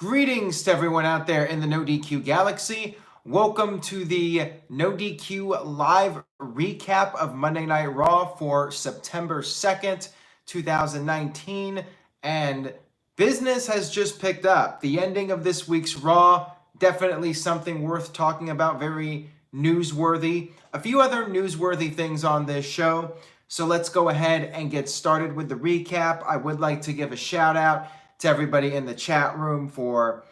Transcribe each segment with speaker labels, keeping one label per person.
Speaker 1: Greetings to everyone out there in the NoDQ galaxy. Welcome to the NoDQ live recap of Monday Night Raw for September 2nd, 2019. And business has just picked up. The ending of this week's Raw, definitely something worth talking about, very newsworthy. A few other newsworthy things on this show. So let's go ahead and get started with the recap. I would like to give a shout out to everybody in the chat room for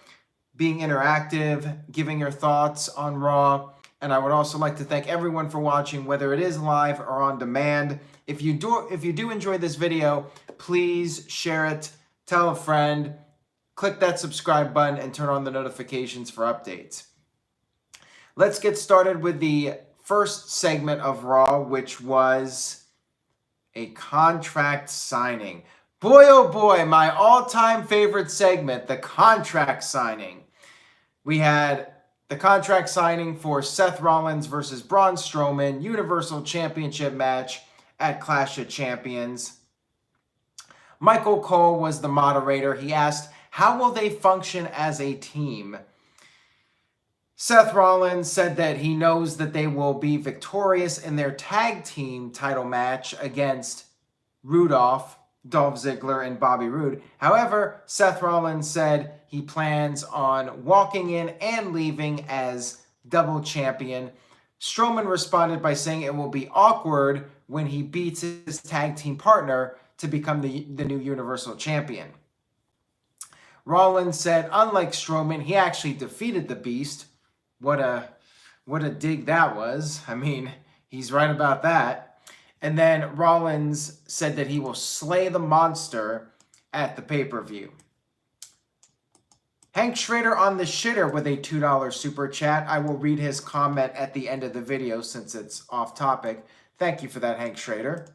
Speaker 1: being interactive, giving your thoughts on Raw. And I would also like to thank everyone for watching, whether it is live or on demand. If you do enjoy this video, please share it, tell a friend, click that subscribe button, and turn on the notifications for updates. Let's get started with the first segment of Raw, which was a contract signing. Boy, oh boy, my all-time favorite segment, the contract signing. We had the contract signing for Seth Rollins versus Braun Strowman, Universal Championship match at Clash of Champions. Michael Cole was the moderator. He asked, how will they function as a team? Seth Rollins said that he knows that they will be victorious in their tag team title match against Dolph Ziggler, and Bobby Roode. However, Seth Rollins said he plans on walking in and leaving as double champion. Strowman responded by saying it will be awkward when he beats his tag team partner to become the new Universal Champion. Rollins said, unlike Strowman, he actually defeated the Beast. What a dig that was. I mean, he's right about that. And then Rollins said that he will slay the monster at the pay-per-view. Hank Schrader on the shitter with a $2 super chat. I will read his comment at the end of the video since it's off topic. Thank you for that, Hank Schrader.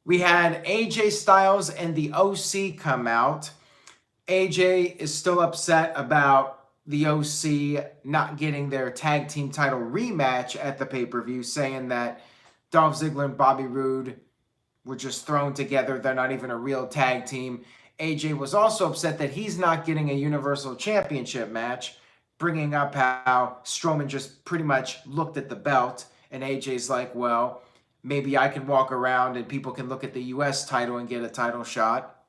Speaker 1: We had AJ Styles and the OC come out. AJ is still upset about the OC not getting their tag team title rematch at the pay-per-view, saying that Dolph Ziggler and Bobby Roode were just thrown together. They're not even a real tag team. AJ was also upset that he's not getting a Universal Championship match, bringing up how Strowman just pretty much looked at the belt. And AJ's like, well, maybe I can walk around and people can look at the US title and get a title shot.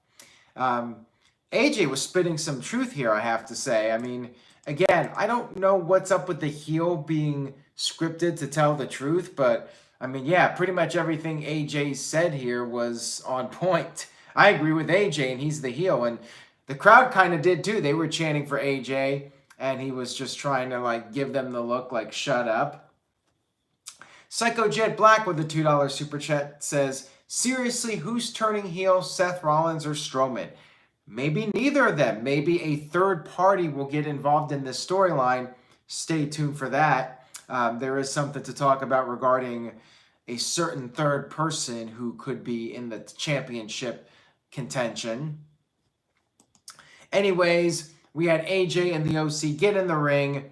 Speaker 1: AJ was spitting some truth here, I have to say. I mean, again, I don't know what's up with the heel being scripted to tell the truth, but I mean, yeah, pretty much everything AJ said here was on point. I agree with AJ, and he's the heel. And the crowd kind of did, too. They were chanting for AJ, and he was just trying to, like, give them the look, like, shut up. Psycho Jet Black with the $2 super chat says, seriously, who's turning heel, Seth Rollins or Strowman? Maybe neither of them. Maybe a third party will get involved in this storyline. Stay tuned for that. There is something to talk about regarding a certain third person who could be in the championship contention. Anyways, we had AJ and the OC get in the ring.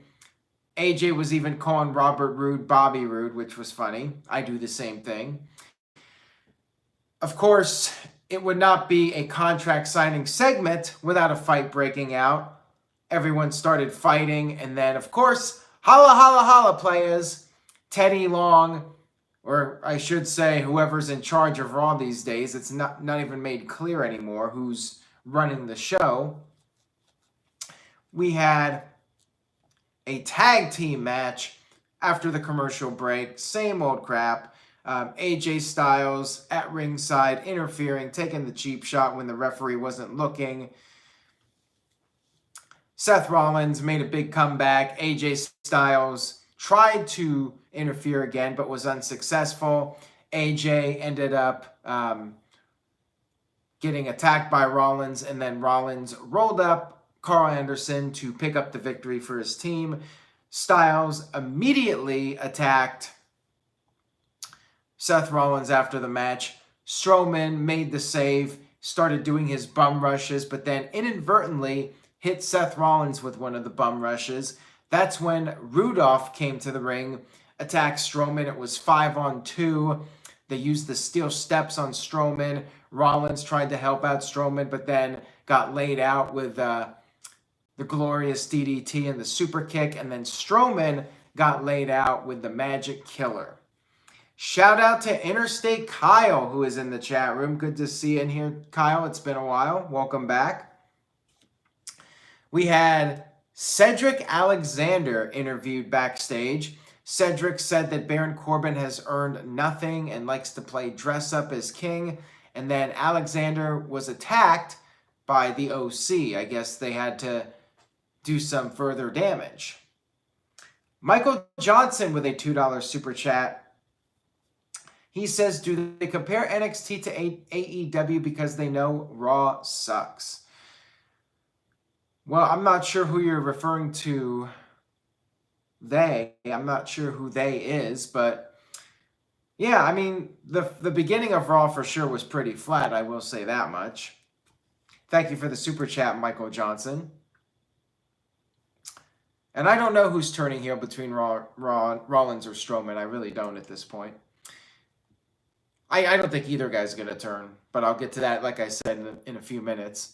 Speaker 1: AJ was even calling Robert Roode Bobby Roode, which was funny. I do the same thing. Of course, it would not be a contract signing segment without a fight breaking out. Everyone started fighting, and then, of course, holla, holla, holla, players. Teddy Long, or I should say whoever's in charge of Raw these days. It's not even made clear anymore who's running the show. We had a tag team match after the commercial break. Same old crap. AJ Styles at ringside, interfering, taking the cheap shot when the referee wasn't looking. Seth Rollins made a big comeback. AJ Styles tried to interfere again, but was unsuccessful. AJ ended up getting attacked by Rollins, and then Rollins rolled up Carl Anderson to pick up the victory for his team. Styles immediately attacked Seth Rollins after the match. Strowman made the save, started doing his bum rushes, but then inadvertently hit Seth Rollins with one of the bum rushes. That's when Rudolph came to the ring, attacked Strowman. It was 5-on-2. They used the steel steps on Strowman. Rollins tried to help out Strowman, but then got laid out with the glorious DDT and the super kick, and then Strowman got laid out with the Magic Killer. Shout out to Interstate Kyle, who is in the chat room. Good to see you in here, Kyle. It's been a while. Welcome back. We had Cedric Alexander interviewed backstage. Cedric said that Baron Corbin has earned nothing and likes to play dress up as king. And then Alexander was attacked by the OC. I guess they had to do some further damage. Michael Johnson with a $2 super chat. He says, do they compare NXT to AEW because they know Raw sucks? Well, I'm not sure who you're referring to. I'm not sure who they is, but yeah, I mean, the beginning of Raw for sure was pretty flat, I will say that much. Thank you for the super chat, Michael Johnson. And I don't know who's turning heel between Rollins or Strowman. I really don't at this point. I don't think either guy's going to turn, but I'll get to that, like I said, in a few minutes.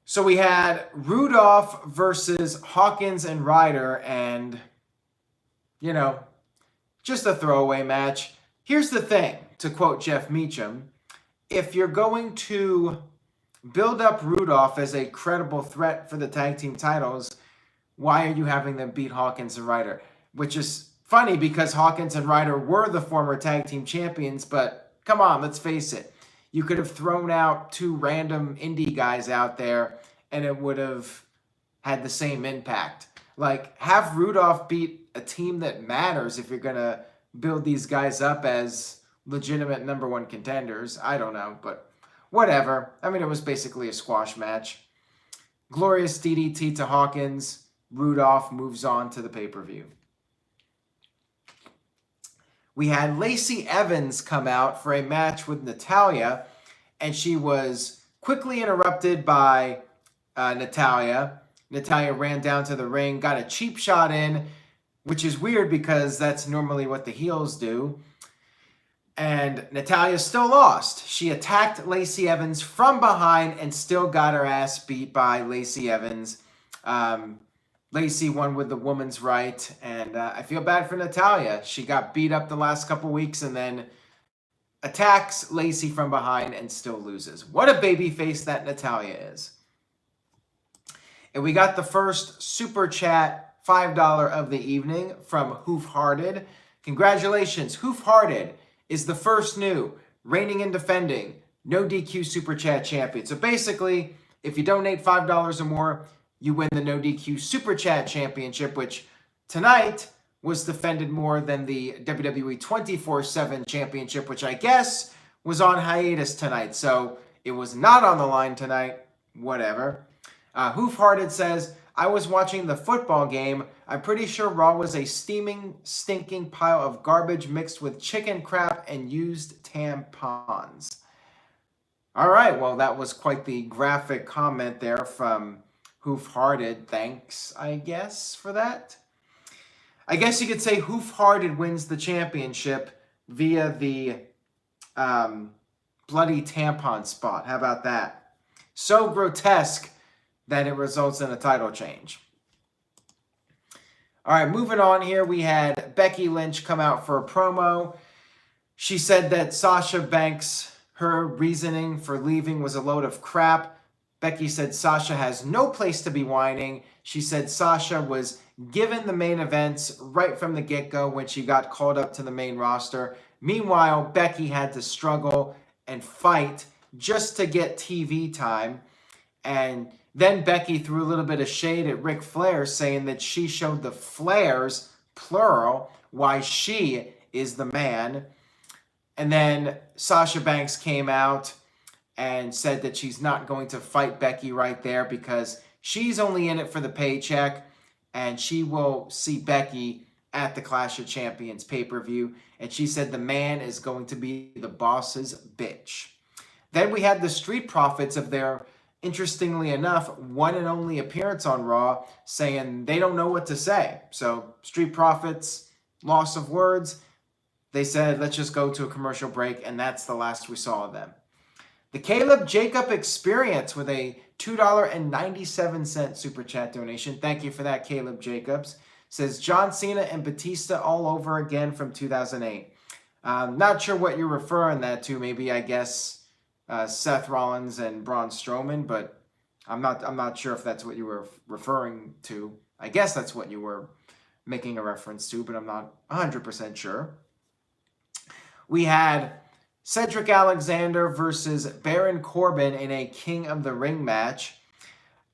Speaker 1: So we had Rudolph versus Hawkins and Ryder, and, you know, just a throwaway match. Here's the thing, to quote Jeff Meacham, if you're going to build up Rudolph as a credible threat for the tag team titles, why are you having them beat Hawkins and Ryder? Which is funny because Hawkins and Ryder were the former tag team champions, but come on, let's face it. You could have thrown out two random indie guys out there and it would have had the same impact. Like, have Rudolph beat a team that matters if you're going to build these guys up as legitimate number one contenders. I don't know, but whatever. I mean, it was basically a squash match. Glorious DDT to Hawkins. Rudolph moves on to the pay-per-view. We had Lacey Evans come out for a match with Natalya, and she was quickly interrupted by Natalya. Natalya ran down to the ring, got a cheap shot in, which is weird because that's normally what the heels do. And Natalya still lost. She attacked Lacey Evans from behind and still got her ass beat by Lacey Evans. Lacey won with the woman's right, and I feel bad for Natalya. She got beat up the last couple weeks and then attacks Lacey from behind and still loses. What a babyface that Natalya is. And we got the first super chat $5 of the evening from Hoof Hearted. Congratulations, Hoof Hearted is the first new reigning and defending No DQ super chat champion. So basically, if you donate $5 or more, you win the No DQ Super Chat Championship, which tonight was defended more than the WWE 24/7 Championship, which I guess was on hiatus tonight. So it was not on the line tonight. Whatever. Hoof Hearted says, I was watching the football game. I'm pretty sure Raw was a steaming, stinking pile of garbage mixed with chicken crap and used tampons. All right, well, that was quite the graphic comment there from Hoof Hearted. Thanks, I guess, for that. I guess you could say Hoof Hearted wins the championship via the bloody tampon spot. How about that? So grotesque that it results in a title change. All right, moving on here, we had Becky Lynch come out for a promo. She said that Sasha Banks, her reasoning for leaving was a load of crap. Becky said Sasha has no place to be whining. She said Sasha was given the main events right from the get-go when she got called up to the main roster. Meanwhile, Becky had to struggle and fight just to get TV time. And then Becky threw a little bit of shade at Ric Flair, saying that she showed the Flairs, plural, why she is the man. And then Sasha Banks came out and said that she's not going to fight Becky right there because she's only in it for the paycheck, and she will see Becky at the Clash of Champions pay-per-view. And she said the man is going to be the boss's bitch. Then we had the Street Profits of their, interestingly enough, one and only appearance on Raw, saying they don't know what to say. So Street Profits, loss of words. They said, let's just go to a commercial break, and that's the last we saw of them. The Caleb Jacob Experience with a $2.97 super chat donation. Thank you for that, Caleb Jacobs. Says John Cena and Batista all over again from 2008. Not sure what you're referring that to. Maybe, I guess, Seth Rollins and Braun Strowman, but I'm not sure if that's what you were referring to. I guess that's what you were making a reference to, but I'm not 100% sure. We had Cedric Alexander versus Baron Corbin in a King of the Ring match.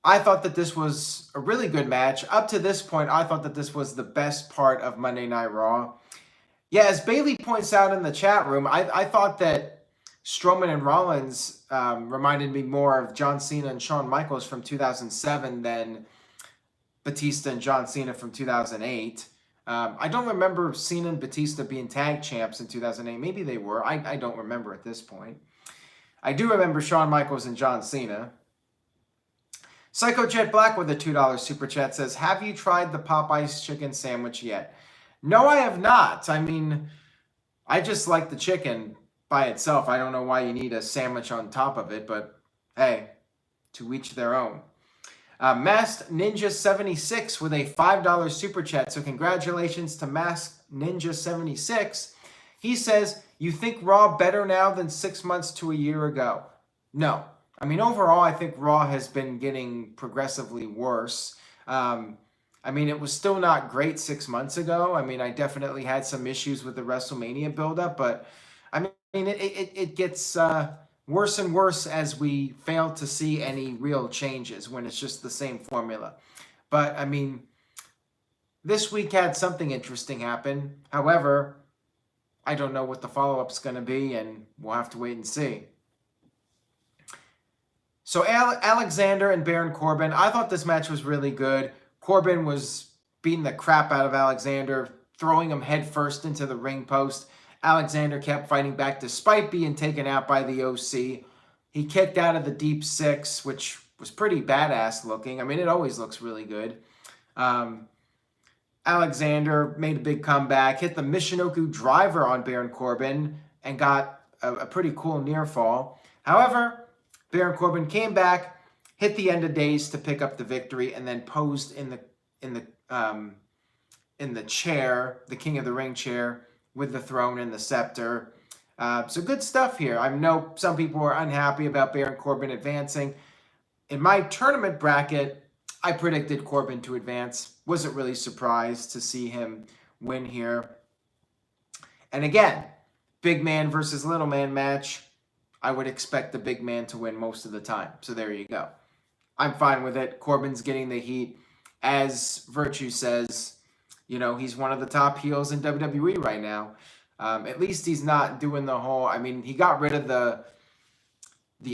Speaker 1: I thought that this was a really good match. Up to this point, I thought that this was the best part of Monday Night Raw. Yeah, as Bayley points out in the chat room, I thought that Strowman and Rollins reminded me more of John Cena and Shawn Michaels from 2007 than Batista and John Cena from 2008. I don't remember Cena and Batista being tag champs in 2008. Maybe they were. I don't remember at this point. I do remember Shawn Michaels and John Cena. Psycho Jet Black with a $2 super chat says, have you tried the Popeyes chicken sandwich yet? No, I have not. I mean, I just like the chicken by itself. I don't know why you need a sandwich on top of it, but hey, to each their own. Masked Ninja 76 with a $5 super chat. So congratulations to Masked Ninja 76. He says, you think Raw better now than 6 months to a year ago? No. I mean, overall, I think Raw has been getting progressively worse. I mean, it was still not great 6 months ago. I mean, I definitely had some issues with the WrestleMania buildup, but I mean, it gets worse and worse as we fail to see any real changes when it's just the same formula. But I mean, this week had something interesting happen. However, I don't know what the follow-up's going to be, and we'll have to wait and see. So Alexander and Baron Corbin, I thought this match was really good. Corbin was beating the crap out of Alexander, throwing him headfirst into the ring post. Alexander kept fighting back despite being taken out by the OC. He kicked out of the deep six, which was pretty badass looking. I mean, it always looks really good. Alexander made a big comeback, hit the Michinoku driver on Baron Corbin, and got a pretty cool near fall. However, Baron Corbin came back, hit the end of days to pick up the victory, and then posed in the chair, the King of the Ring chair, with the throne and the scepter. So good stuff here. I know some people are unhappy about Baron Corbin advancing. In my tournament bracket, I predicted Corbin to advance. Wasn't really surprised to see him win here. And again, big man versus little man match. I would expect the big man to win most of the time. So there you go. I'm fine with it. Corbin's getting the heat. As Virtue says, you know, he's one of the top heels in WWE right now. At least he's not doing the whole, I mean, he got rid of the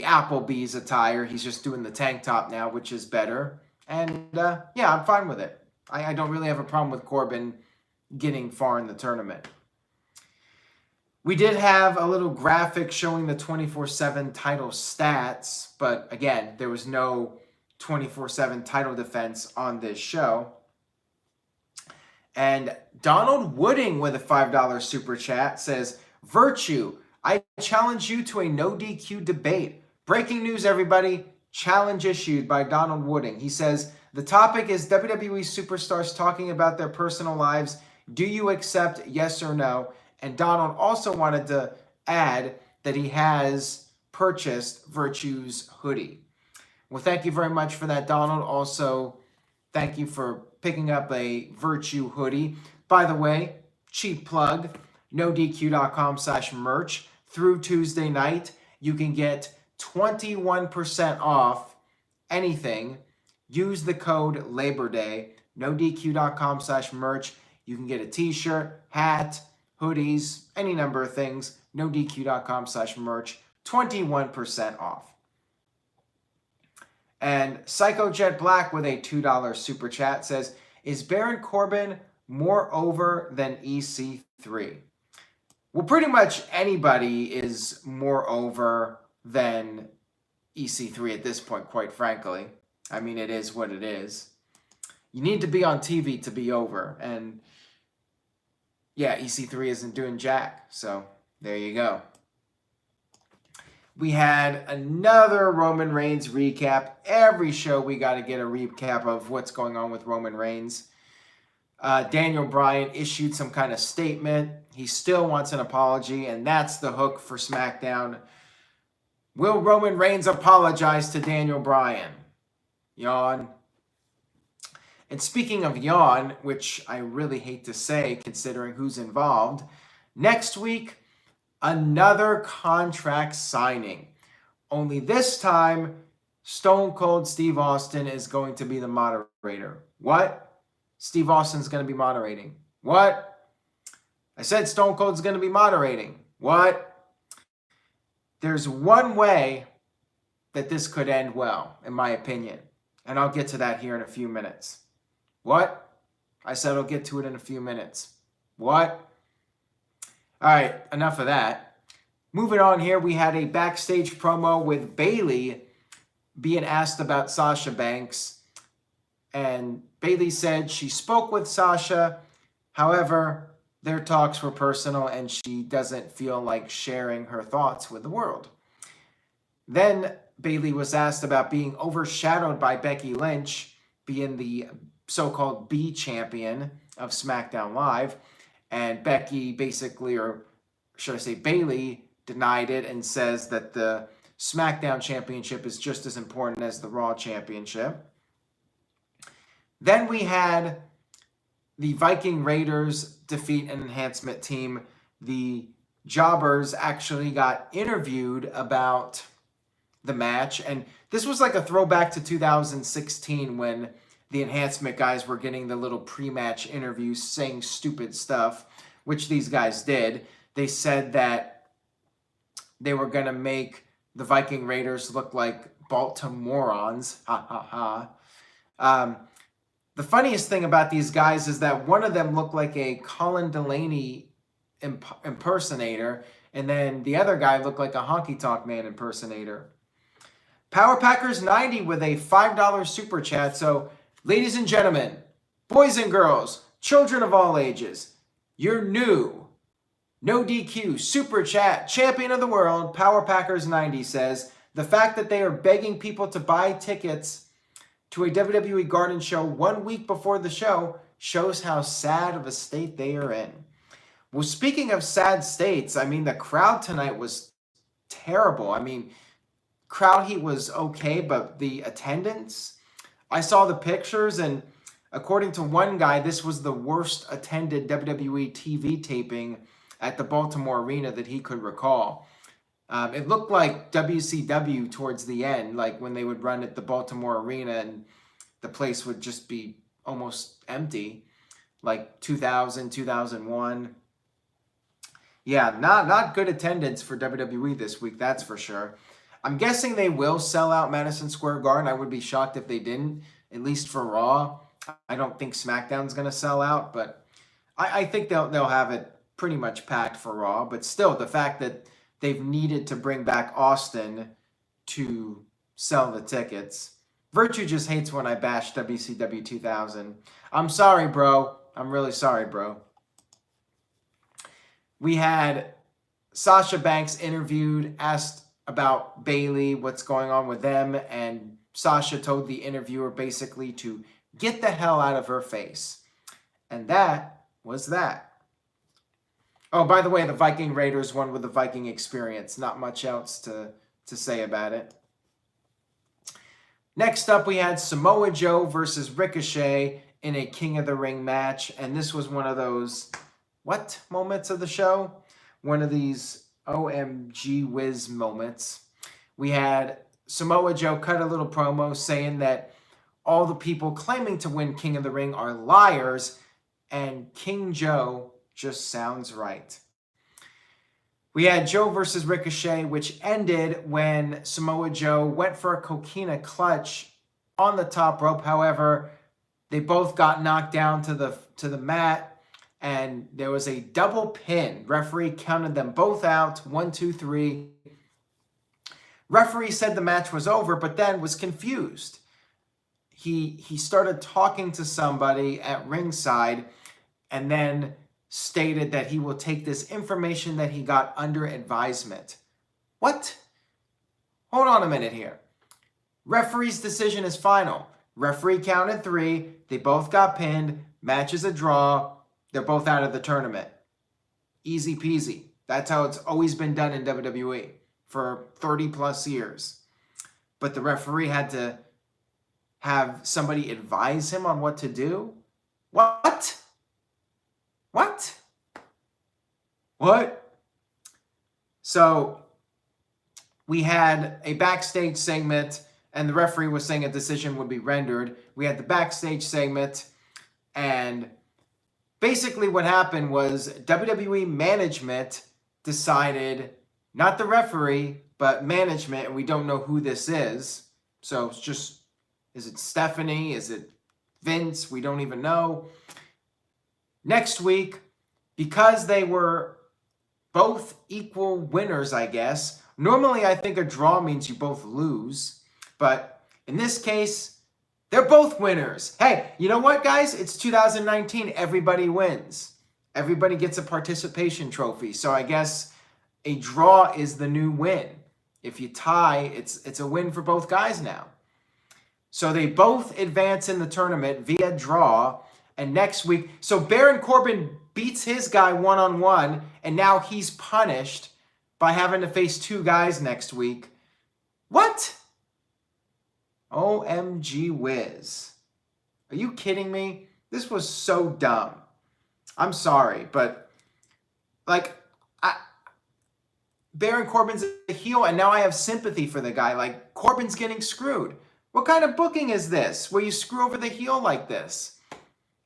Speaker 1: Applebee's attire. He's just doing the tank top now, which is better. And yeah, I'm fine with it. I don't really have a problem with Corbin getting far in the tournament. We did have a little graphic showing the 24/7 title stats, but again, there was no 24/7 title defense on this show. And Donald Wooding with a $5 super chat says, Virtue, I challenge you to a no DQ debate. Breaking news, everybody. Challenge issued by Donald Wooding. He says, the topic is WWE superstars talking about their personal lives. Do you accept yes or no? And Donald also wanted to add that he has purchased Virtue's hoodie. Well, thank you very much for that, Donald. Also, thank you for picking up a Virtue hoodie. By the way, cheap plug, NoDQ.com/merch. Through Tuesday night, you can get 21% off anything. Use the code Labor Day, NoDQ.com/merch. You can get a t-shirt, hat, hoodies, any number of things. NoDQ.com/merch. 21% off. And Psycho Jet Black with a $2 super chat says, is Baron Corbin more over than EC3? Well, pretty much anybody is more over than EC3 at this point, quite frankly. I mean, it is what it is. You need to be on TV to be over. And yeah, EC3 isn't doing jack. So there you go. We had another Roman Reigns recap. Every show we got to get a recap of what's going on with Roman Reigns. Daniel Bryan issued some kind of statement. He still wants an apology, and that's the hook for SmackDown. Will Roman Reigns apologize to Daniel Bryan? Yawn. And speaking of yawn, which I really hate to say considering who's involved, next week, another contract signing. Only this time, Stone Cold Steve Austin is going to be the moderator. What? Steve Austin's going to be moderating. What? I said Stone Cold's going to be moderating. What? There's one way that this could end well, in my opinion. And I'll get to that here in a few minutes. What? I said I'll get to it in a few minutes. What? All right, enough of that. Moving on here, we had a backstage promo with Bayley being asked about Sasha Banks. And Bayley said she spoke with Sasha. However, their talks were personal and she doesn't feel like sharing her thoughts with the world. Then Bayley was asked about being overshadowed by Becky Lynch, being the so-called B champion of SmackDown Live. And Becky basically, or should I say Bayley, denied it and says that the SmackDown Championship is just as important as the Raw Championship. Then we had the Viking Raiders defeat an enhancement team. The Jobbers actually got interviewed about the match. And this was like a throwback to 2016 when the enhancement guys were getting the little pre-match interviews saying stupid stuff, which these guys did. They said that they were going to make the Viking Raiders look like Baltimoreans. Ha, ha, ha. The funniest thing about these guys is that one of them looked like a Colin Delaney impersonator, and then the other guy looked like a Honky Tonk Man impersonator. Power Packers 90 with a $5 super chat. So, ladies and gentlemen, boys and girls, children of all ages, your new NoDQ super chat champion of the world, Power Packers 90 says, the fact that they are begging people to buy tickets to a WWE Garden show 1 week before the show shows how sad of a state they are in. Well, speaking of sad states, I mean, the crowd tonight was terrible. I mean, crowd heat was okay, but the attendance, I saw the pictures, and according to one guy, this was the worst attended WWE TV taping at the Baltimore Arena that he could recall. It looked like WCW towards the end, like when they would run at the Baltimore Arena and the place would just be almost empty, like 2000, 2001. Yeah, not good attendance for WWE this week, that's for sure. I'm guessing they will sell out Madison Square Garden. I would be shocked if they didn't, at least for Raw. I don't think SmackDown's going to sell out, but I think they'll have it pretty much packed for Raw. But still, the fact that they've needed to bring back Austin to sell the tickets. Virtue just hates when I bash WCW 2000. I'm sorry, bro. I'm really sorry, bro. We had Sasha Banks interviewed, asked about Bayley, what's going on with them, and Sasha told the interviewer basically to get the hell out of her face. And that was that. Oh, by the way, the Viking Raiders won with the Viking experience. Not much else to say about it. Next up, we had Samoa Joe versus Ricochet in a King of the Ring match. And this was one of those, what moments of the show? One of these OMG whiz moments. We had Samoa Joe cut a little promo saying that all the people claiming to win King of the Ring are liars, and King Joe just sounds right. We had Joe versus Ricochet, which ended when Samoa Joe went for a coquina clutch on the top rope. However, they both got knocked down to the mat, and there was a double pin. Referee counted them both out. 1, 2, 3. Referee said the match was over, but then was confused. He started talking to somebody at ringside, and then stated that he will take this information that he got under advisement. What? hold on a minute here. Referee's decision is final. Referee counted 3. They both got pinned. Match is a draw. They're both out of the tournament. Easy peasy. That's how it's always been done in WWE for 30 plus years. But the referee had to have somebody advise him on what to do? What? What? What? So we had a backstage segment, and the referee was saying a decision would be rendered. We had the backstage segment, and basically what happened was WWE management decided, not the referee, but management, and we don't know who this is. So it's just, is it Stephanie? Is it Vince? We don't even know. Next week, because they were both equal winners, I guess. Normally, I think a draw means you both lose. But in this case, they're both winners. Hey, you know what, guys? It's 2019. Everybody wins. Everybody gets a participation trophy. So I guess a draw is the new win. If you tie, it's a win for both guys now. So they both advance in the tournament via draw. And next week, so Baron Corbin beats his guy one-on-one, and now he's punished by having to face 2 guys next week. What? OMG whiz. Are you kidding me? This was so dumb. I'm sorry, but like, Baron Corbin's a heel, and now I have sympathy for the guy. Like, Corbin's getting screwed. What kind of booking is this where you screw over the heel like this?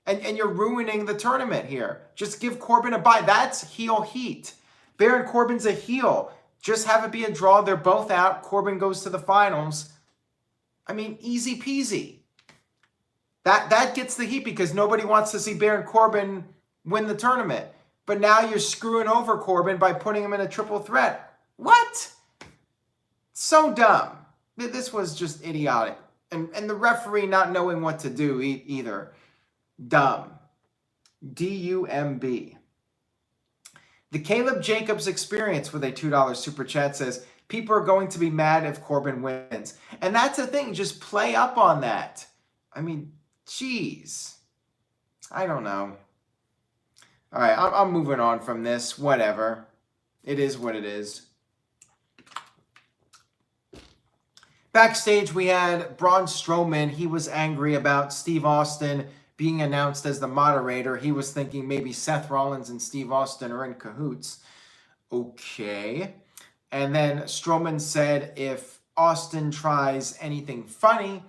Speaker 1: And you're ruining the tournament here. Just give Corbin a bye. That's heel heat. Baron Corbin's a heel. Just have it be a draw. They're both out. Corbin goes to the finals. I mean, easy peasy. That gets the heat because nobody wants to see Baron Corbin win the tournament. But now you're screwing over Corbin by putting him in a triple threat. What? So dumb. This was just idiotic. And the referee not knowing what to do either. Dumb. D-U-M-B. The Caleb Jacobs experience with a $2 super chat says, people are going to be mad if Corbin wins. And that's the thing. Just play up on that. I mean, geez. I don't know. All right, I'm moving on from this. Whatever. It is what it is. Backstage, we had Braun Strowman. He was angry about Steve Austin being announced as the moderator. He was thinking maybe Seth Rollins and Steve Austin are in cahoots. Okay. And then Strowman said if Austin tries anything funny,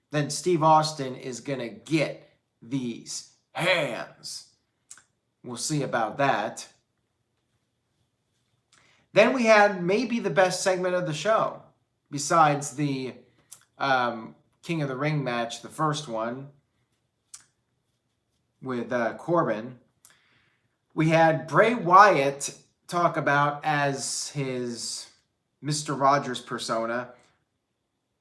Speaker 1: then Steve Austin is going to get these hands. We'll see about that. Then we had maybe the best segment of the show, besides the King of the Ring match, the first one, with Corbin. We had Bray Wyatt talk about, as his Mr. Rogers persona,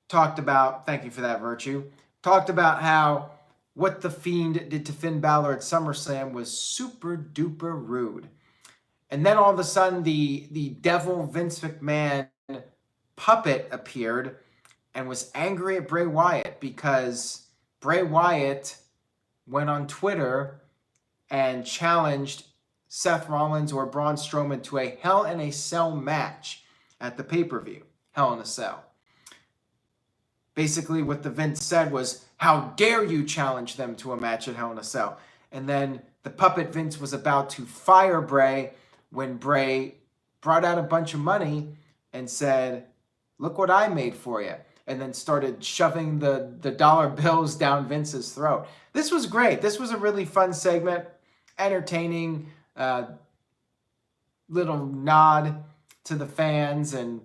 Speaker 1: talked about, thank you for that, Virtue, talked about how what The Fiend did to Finn Balor at SummerSlam was super duper rude. And then all of a sudden the devil Vince McMahon puppet appeared and was angry at Bray Wyatt because Bray Wyatt went on Twitter and challenged Seth Rollins or Braun Strowman to a Hell in a Cell match at the pay-per-view. Hell in a Cell. Basically what the Vince said was, how dare you challenge them to a match at Hell in a Cell? And then the puppet Vince was about to fire Bray when Bray brought out a bunch of money and said, look what I made for you. And then started shoving the dollar bills down Vince's throat. This was great. This was a really fun segment. Entertaining. Little nod to the fans and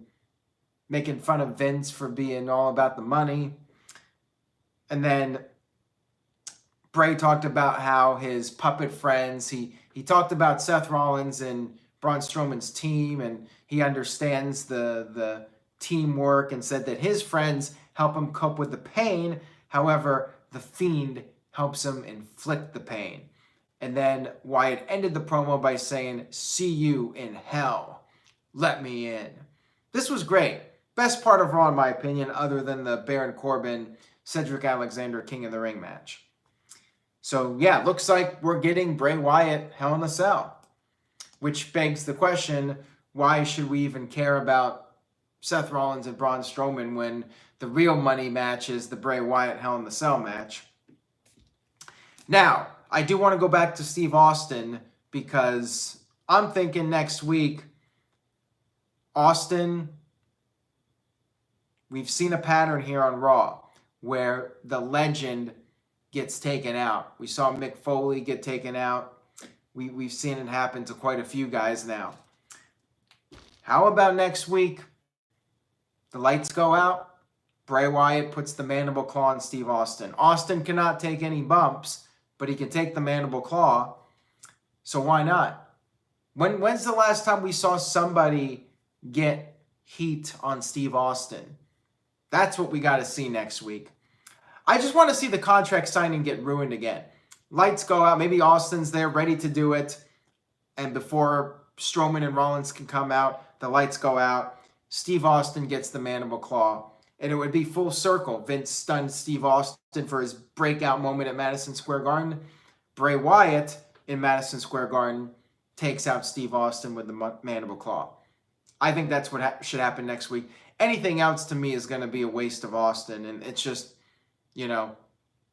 Speaker 1: making fun of Vince for being all about the money. And then Bray talked about how his puppet friends, he talked about Seth Rollins and Braun Strowman's team, and he understands the teamwork, and said that his friends help him cope with the pain. However, the Fiend helps him inflict the pain. And then Wyatt ended the promo by saying, see you in hell. Let me in. This was great. Best part of Raw, in my opinion, other than the Baron Corbin, Cedric Alexander King of the Ring match. So, yeah, looks like we're getting Bray Wyatt Hell in a Cell. Which begs the question, why should we even care about Seth Rollins and Braun Strowman when the real money match is the Bray Wyatt Hell in the Cell match? Now, I do want to go back to Steve Austin because I'm thinking next week, Austin, we've seen a pattern here on Raw where the legend gets taken out. We saw Mick Foley get taken out. We've seen it happen to quite a few guys now. How about next week? The lights go out. Bray Wyatt puts the mandible claw on Steve Austin. Austin cannot take any bumps, but he can take the mandible claw. So why not? When's the last time we saw somebody get heat on Steve Austin? That's what we got to see next week. I just want to see the contract signing get ruined again. Lights go out. Maybe Austin's there ready to do it. And before Strowman and Rollins can come out, the lights go out. Steve Austin gets the mandible claw. And it would be full circle. Vince stunned Steve Austin for his breakout moment at Madison Square Garden. Bray Wyatt in Madison Square Garden takes out Steve Austin with the mandible claw. I think that's what should happen next week. Anything else to me is going to be a waste of Austin. And it's just, you know,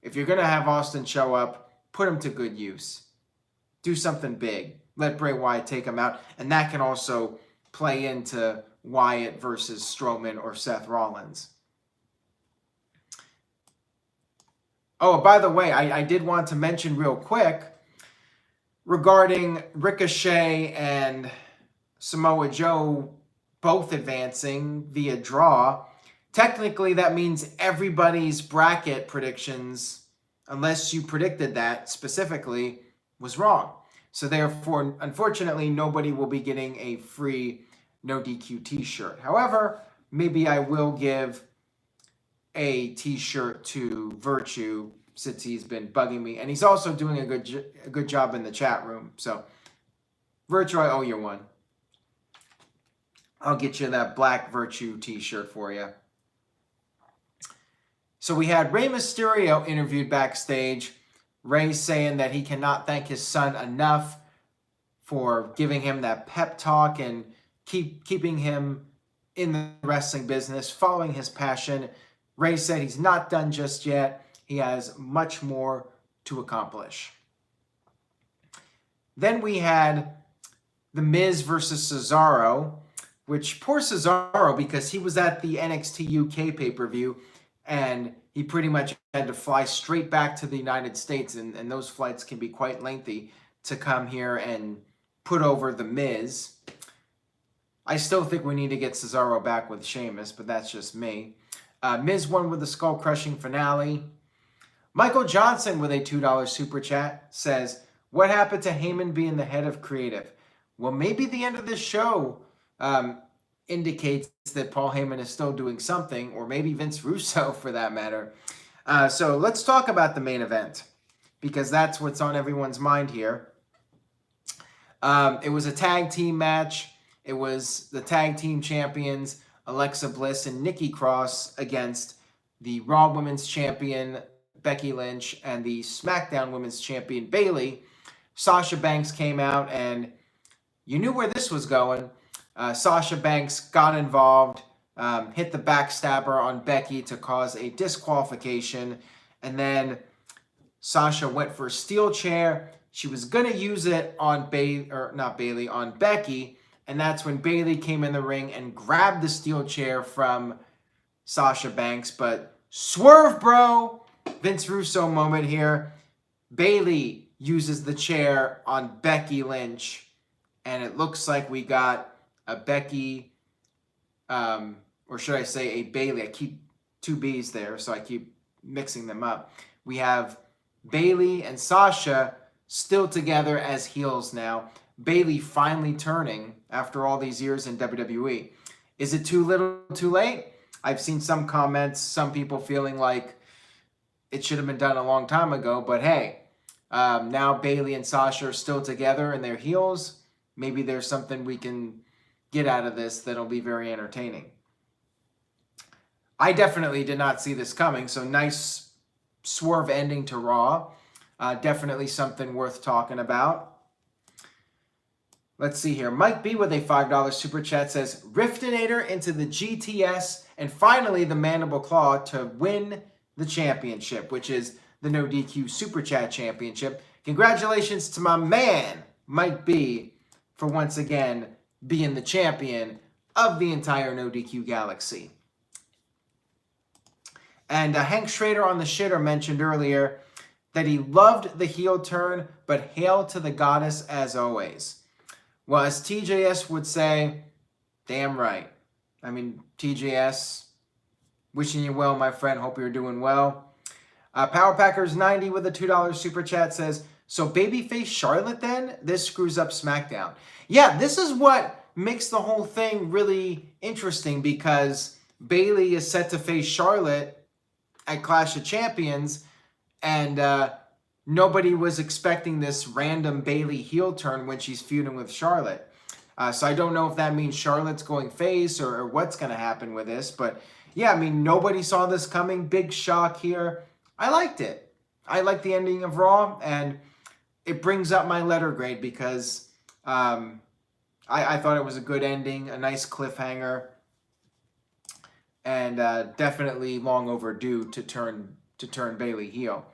Speaker 1: if you're going to have Austin show up, put him to good use. Do something big. Let Bray Wyatt take him out. And that can also play into Wyatt versus Strowman or Seth Rollins. Oh, by the way, I did want to mention real quick regarding Ricochet and Samoa Joe both advancing via draw. Technically, that means everybody's bracket predictions, unless you predicted that specifically, was wrong. So therefore, unfortunately, nobody will be getting a free NoDQ t-shirt. However, maybe I will give a t-shirt to Virtue since he's been bugging me. And he's also doing a good job in the chat room. So, Virtue, I owe you one. I'll get you that black Virtue t-shirt for you. So we had Rey Mysterio interviewed backstage. Rey saying that he cannot thank his son enough for giving him that pep talk and keeping him in the wrestling business, following his passion. Rey said he's not done just yet. He has much more to accomplish. Then we had The Miz versus Cesaro, which poor Cesaro, because he was at the NXT UK pay-per-view and he pretty much had to fly straight back to the United States, and those flights can be quite lengthy, to come here and put over The Miz. I still think we need to get Cesaro back with Sheamus, but that's just me. Miz won with the skull-crushing finale. Michael Johnson with a $2 super chat says, what happened to Heyman being the head of creative? Well, maybe the end of this show indicates that Paul Heyman is still doing something, or maybe Vince Russo for that matter. So let's talk about the main event, because that's what's on everyone's mind here. It was a tag team match. It was the tag team champions, Alexa Bliss and Nikki Cross, against the Raw Women's Champion, Becky Lynch, and the SmackDown Women's Champion, Bayley. Sasha Banks came out, and you knew where this was going. Sasha Banks got involved, hit the backstabber on Becky to cause a disqualification, and then Sasha went for a steel chair. She was gonna use it on on Becky, and that's when Bayley came in the ring and grabbed the steel chair from Sasha Banks. But swerve, bro! Vince Russo moment here. Bayley uses the chair on Becky Lynch, and it looks like we got a Becky, or should I say a Bayley. I keep two B's there, so I keep mixing them up. We have Bayley and Sasha still together as heels now. Bayley finally turning after all these years in WWE. Is it too little, too late? I've seen some comments, some people feeling like it should have been done a long time ago, but hey, now Bayley and Sasha are still together and they're heels. Maybe there's something we can get out of this that'll be very entertaining. I definitely did not see this coming, so nice swerve ending to Raw. Definitely something worth talking about. Let's see here. Mike B with a $5 super chat says, Riftinator into the GTS and finally the Mandible Claw to win the championship, which is the No DQ Super Chat Championship. Congratulations to my man, Mike B, for once again being the champion of the entire No DQ galaxy. And Hank Schrader on the shitter mentioned earlier that he loved the heel turn, but hail to the goddess as always. Well, as TJS would say, damn right. I mean, TJS, wishing you well, my friend. Hope you're doing well. Power Packers 90 with a $2 super chat says, so babyface Charlotte then? This screws up SmackDown. Yeah, this is what makes the whole thing really interesting because Bayley is set to face Charlotte at Clash of Champions, and nobody was expecting this random Bayley heel turn when she's feuding with Charlotte. So I don't know if that means Charlotte's going face or what's going to happen with this. But yeah, I mean, nobody saw this coming. Big shock here. I liked it. I liked the ending of Raw, and it brings up my letter grade because I thought it was a good ending, a nice cliffhanger, and definitely long overdue to turn Bayley heel.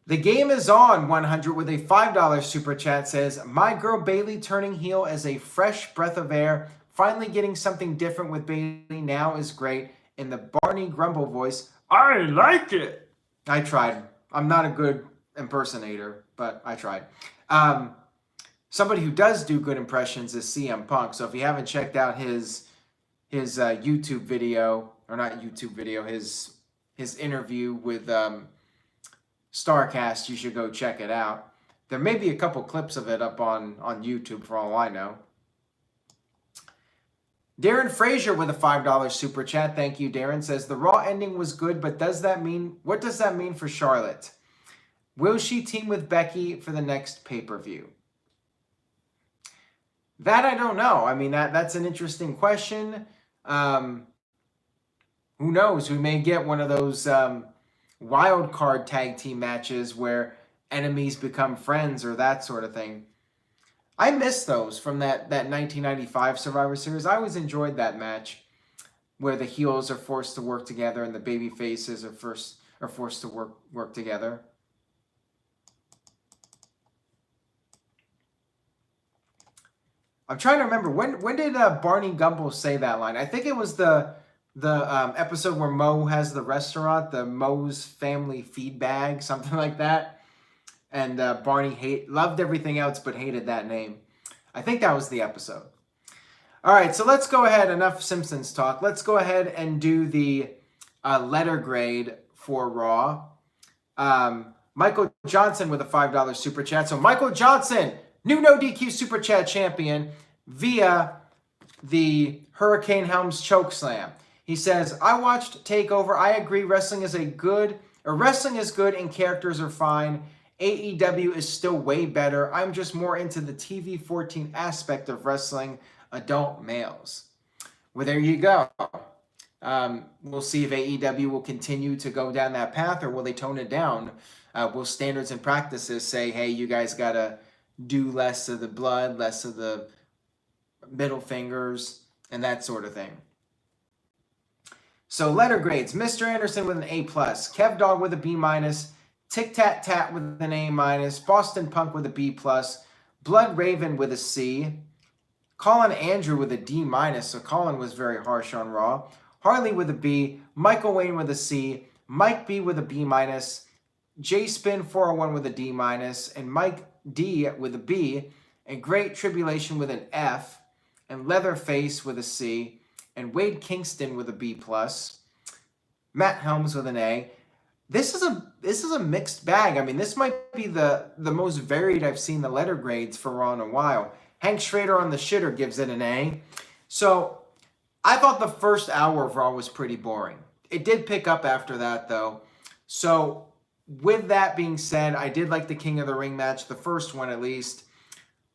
Speaker 1: The game is on 100 with a $5 super chat says, my girl Bayley turning heel as a fresh breath of air. Finally getting something different with Bayley now is great. In the Barney Grumble voice, I like it. I tried. I'm not a good impersonator, but I tried. Somebody who does do good impressions is CM Punk. So if you haven't checked out his YouTube video, or not YouTube video, his interview with Starcast, you should go check it out. There may be a couple clips of it up on YouTube for all I know. Darren Frazier with a $5 super chat. Thank you, Darren. Says, the Raw ending was good, but what does that mean for Charlotte? Will she team with Becky for the next pay-per-view? That I don't know. I mean, that's an interesting question. Who knows? We may get one of those wild card tag team matches where enemies become friends or that sort of thing. I miss those from that 1995 Survivor Series. I always enjoyed that match where the heels are forced to work together and the baby faces are forced to work together. I'm trying to remember when did Barney Gumble say that line? I think it was the episode where Mo has the restaurant, the Mo's Family Feed Bag, something like that. And Barney loved everything else but hated that name. I think that was the episode. All right, so let's go ahead. Enough Simpsons talk. Let's go ahead and do the letter grade for Raw. Michael Johnson with a $5 super chat. So Michael Johnson, new No DQ super chat champion via the Hurricane Helms chokeslam. He says, I watched TakeOver. I agree wrestling is good and characters are fine. AEW is still way better. I'm just more into the TV 14 aspect of wrestling, adult males. Well, there you go. We'll see if AEW will continue to go down that path or will they tone it down? Will standards and practices say, hey, you guys got to do less of the blood, less of the middle fingers, and that sort of thing. So letter grades, Mr. Anderson with an A+, Kev Dog with a B-, Tic Tat Tat with an A-, Boston Punk with a B+, Blood Raven with a C, Colin Andrew with a D-, so Colin was very harsh on Raw, Harley with a B, Michael Wayne with a C, Mike B with a B-, J-Spin 401 with a D-, and Mike D with a B, and Great Tribulation with an F, and Leatherface with a C, and Wade Kingston with a B+, Matt Helms with an A. This is a mixed bag. I mean, this might be the most varied I've seen the letter grades for Raw in a while. Hank Schrader on the shitter gives it an A. So I thought the first hour of Raw was pretty boring. It did pick up after that, though. So with that being said, I did like the King of the Ring match, the first one at least.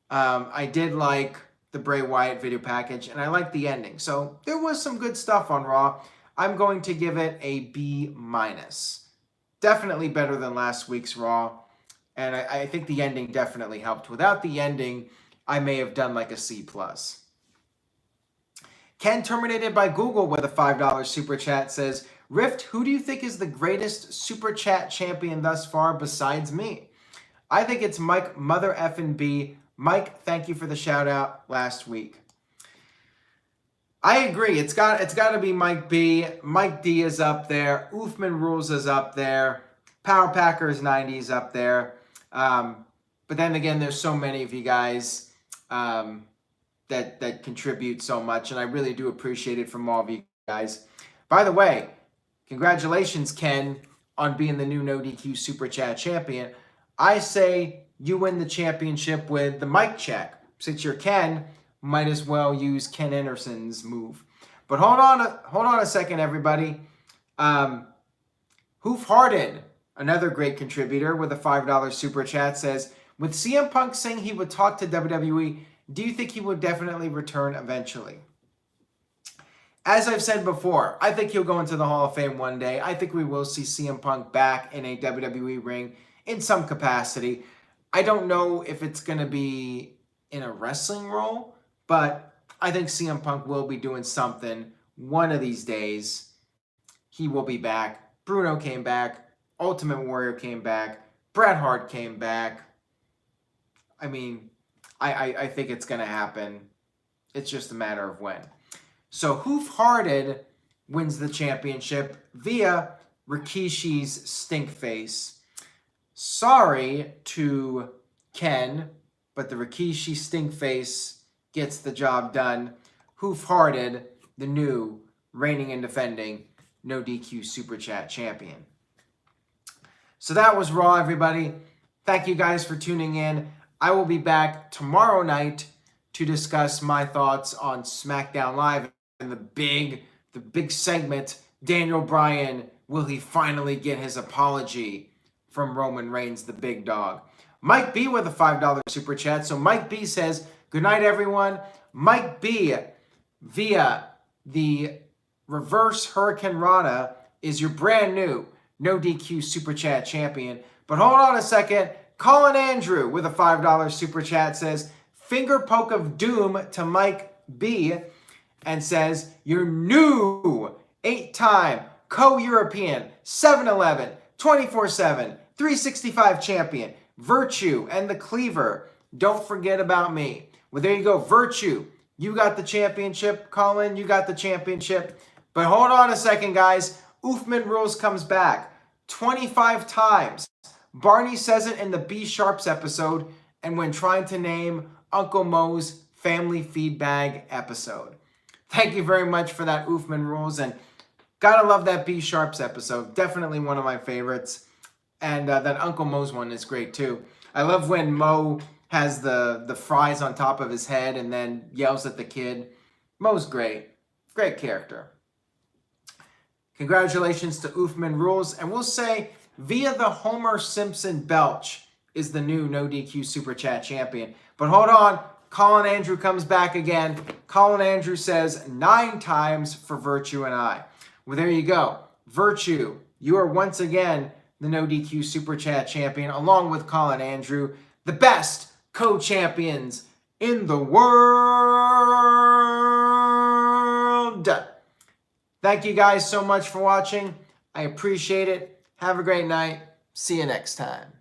Speaker 1: I did like the Bray Wyatt video package, and I liked the ending. So there was some good stuff on Raw. I'm going to give it a B-. Definitely better than last week's Raw. And I think the ending definitely helped. Without the ending, I may have done like a C+. Ken Terminated by Google with a $5 super chat says, Rift, who do you think is the greatest super chat champion thus far besides me? I think it's Mike Mother Effin' B. Mike, thank you for the shout out last week. I agree. It's got to be Mike B. Mike D is up there. Oofman Rules is up there. Power Packers 90 is up there. But then again, there's so many of you guys that contribute so much, and I really do appreciate it from all of you guys. By the way, congratulations, Ken, on being the new NoDQ Super Chat champion. I say you win the championship with the mic check. Since you're Ken, might as well use Ken Anderson's move. But hold on a second, everybody. Hoof Hearted, another great contributor with a $5 super chat, says, with CM Punk saying he would talk to WWE, do you think he would definitely return eventually? As I've said before, I think he'll go into the Hall of Fame one day. I think we will see CM Punk back in a WWE ring in some capacity. I don't know if it's going to be in a wrestling role, but I think CM Punk will be doing something one of these days. He will be back. Bruno came back. Ultimate Warrior came back. Bret Hart came back. I mean, I think it's going to happen. It's just a matter of when. So Hoof Hearted wins the championship via Rikishi's stink face. Sorry to Ken, but the Rikishi stink face gets the job done. Hoof Hearted, the new reigning and defending NoDQ Super Chat champion. So that was Raw, everybody. Thank you guys for tuning in. I will be back tomorrow night to discuss my thoughts on SmackDown Live and the big segment, Daniel Bryan, will he finally get his apology from Roman Reigns, the big dog? Mike B with a $5 super chat. So Mike B says, good night, everyone. Mike B via the reverse Hurricane Rana is your brand new NoDQ super chat champion. But hold on a second. Colin Andrew with a $5 super chat says, finger poke of doom to Mike B and says, your new 8-time co-European 7-Eleven 24/7 365 champion, Virtue and the Cleaver. Don't forget about me. Well, there you go, Virtue. You got the championship, Colin. You got the championship. But hold on a second, guys. Oofman Rules comes back 25 times. Barney says it in the B Sharps episode and when trying to name Uncle Mo's family feedbag episode. Thank you very much for that, Oofman Rules. And gotta love that B Sharps episode. Definitely one of my favorites. And that Uncle Mo's one is great too. I love when Mo has the fries on top of his head and then yells at the kid. Mo's great. Great character. Congratulations to Oofman Rules. And we'll say via the Homer Simpson Belch is the new NoDQ Super Chat champion. But hold on. Colin Andrew comes back again. Colin Andrew says 9 times for Virtue and I. Well, there you go. Virtue, you are once again the NoDQ Super Chat champion, along with Colin Andrew, the best co-champions in the world. Thank you guys so much for watching. I appreciate it. Have a great night. See you next time.